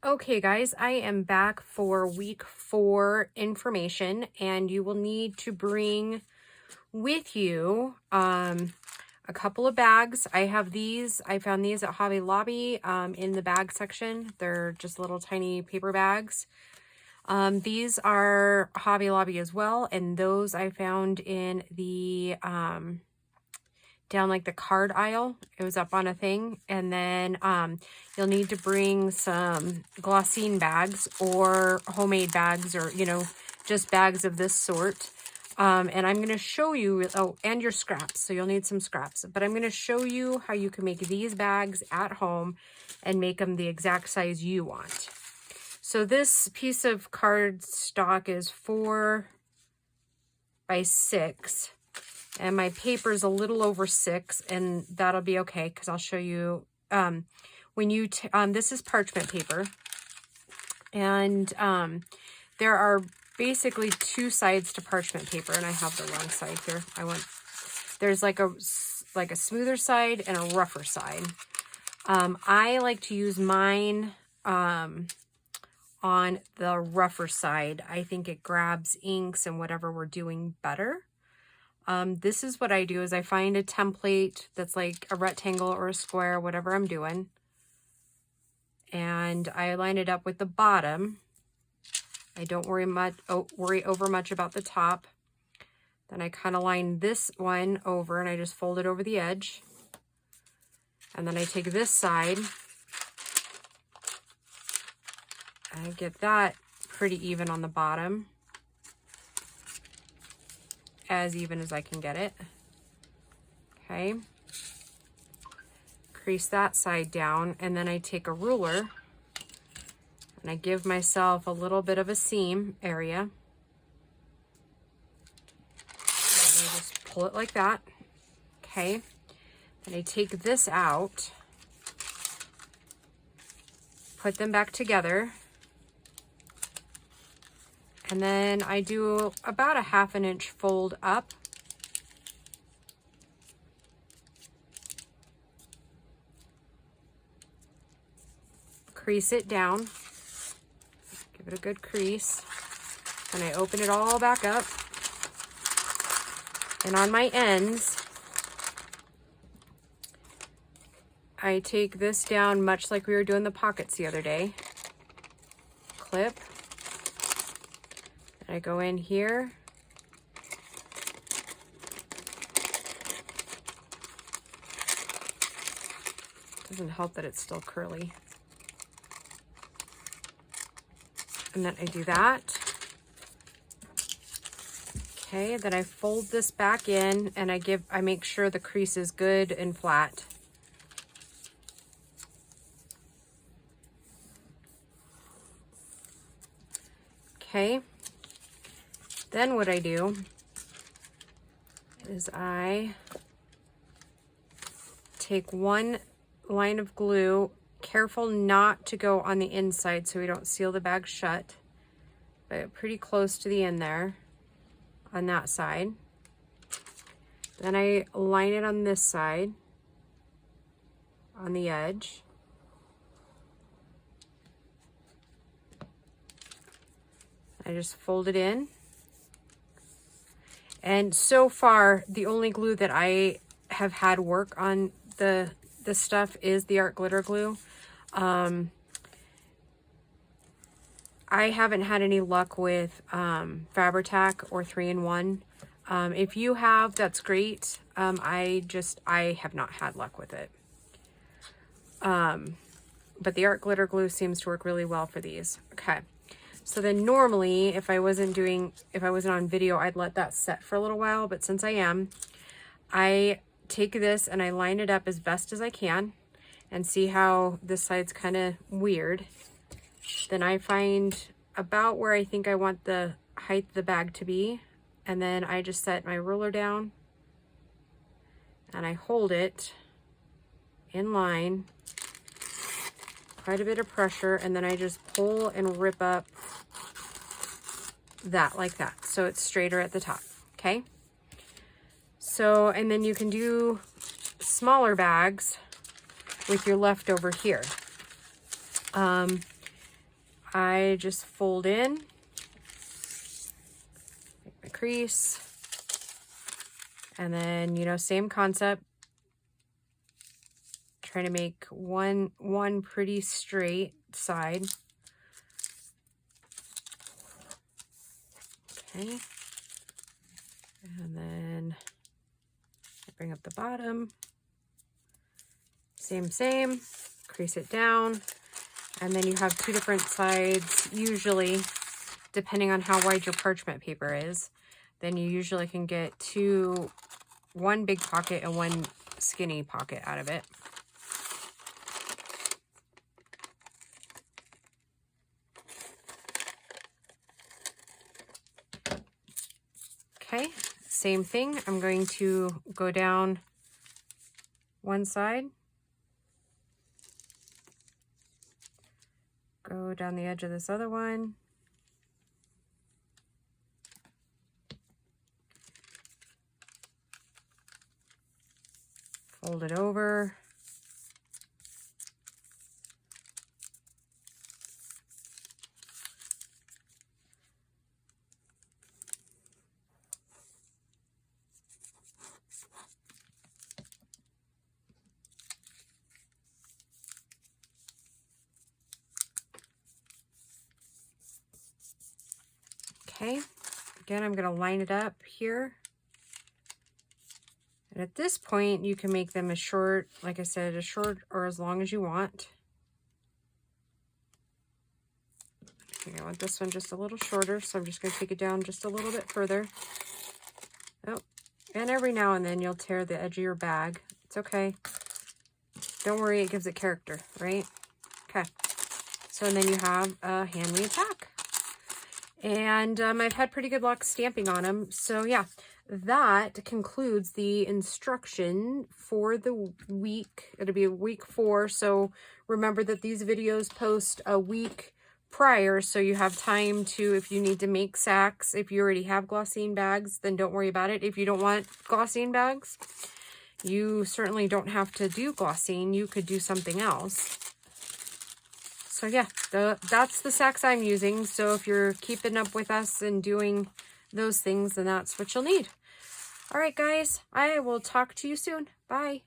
Okay guys, I am back for week 4 information, and you will need to bring with you a couple of bags. I have these. I found these at Hobby Lobby in the bag section. They're just little tiny paper bags. These are Hobby Lobby as well, and those I found in the down like the card aisle. It was up on a thing. And then you'll need to bring some glossine bags or homemade bags, or just bags of this sort. And I'm going to show you, and your scraps. So you'll need some scraps, but I'm going to show you how you can make these bags at home and make them the exact size you want. So this piece of cardstock is 4 by 6. And my paper is a little over 6, and that'll be okay because I'll show you when you this is parchment paper, and there are basically 2 sides to parchment paper, and I have the wrong side here. There's like a smoother side and a rougher side. I like to use mine on the rougher side. I think it grabs inks and whatever we're doing better. This is what I do, is I find a template that's like a rectangle or a square, whatever I'm doing. And I line it up with the bottom. I don't worry over much about the top. Then I kind of line this one over and I just fold it over the edge. And then I take this side. I get that pretty even on the bottom. As even as I can get it. Okay. Crease that side down, and then I take a ruler and I give myself a little bit of a seam area. And I just pull it like that. Okay. Then I take this out, put them back together. And then I do about a 1/2 inch fold up. Crease it down. Give it a good crease. And I open it all back up. And on my ends, I take this down much like we were doing the pockets the other day. Clip. I go in here. Doesn't help that it's still curly. And then I do that. Okay, then I fold this back in, and I make sure the crease is good and flat. Okay. Then what I do is I take one line of glue, careful not to go on the inside so we don't seal the bag shut, but pretty close to the end there on that side. Then I line it on this side, on the edge. I just fold it in. And so far, the only glue that I have had work on the stuff is the art glitter glue. I haven't had any luck with Fabri-Tac or 3-in-1. If you have, that's great. I have not had luck with it. But the art glitter glue seems to work really well for these. Okay. So then normally, if I wasn't on video, I'd let that set for a little while, but since I am, I take this and I line it up as best as I can, and see how this side's kind of weird. Then I find about where I think I want the height of the bag to be, and then I just set my ruler down and I hold it in line, quite a bit of pressure, and then I just pull and rip up that like that, so it's straighter at the top. Okay, so and then you can do smaller bags with your leftover here. I just fold in, make my crease, and then, you know, same concept. Try to make one pretty straight side. Okay. And then bring up the bottom. Same, crease it down. And then you have two different sides, usually, depending on how wide your parchment paper is. Then you usually can get one big pocket and one skinny pocket out of it. Okay, same thing. I'm going to go down one side, go down the edge of this other one, fold it over, okay. Again, I'm going to line it up here. And at this point, you can make them as short, like I said, as short or as long as you want. I want this one just a little shorter, so I'm just going to take it down just a little bit further. Oh, and every now and then you'll tear the edge of your bag. It's okay. Don't worry, it gives it character, right? Okay. So and then you have a handmade pack. And I've had pretty good luck stamping on them. So yeah, that concludes the instruction for the week. It'll be week 4. So remember that these videos post a week prior, so you have time to, if you need to make sacks, if you already have glossine bags, then don't worry about it. If you don't want glossine bags, you certainly don't have to do glossine. You could do something else. So yeah, that's the sacks I'm using. So if you're keeping up with us and doing those things, then that's what you'll need. All right, guys, I will talk to you soon. Bye.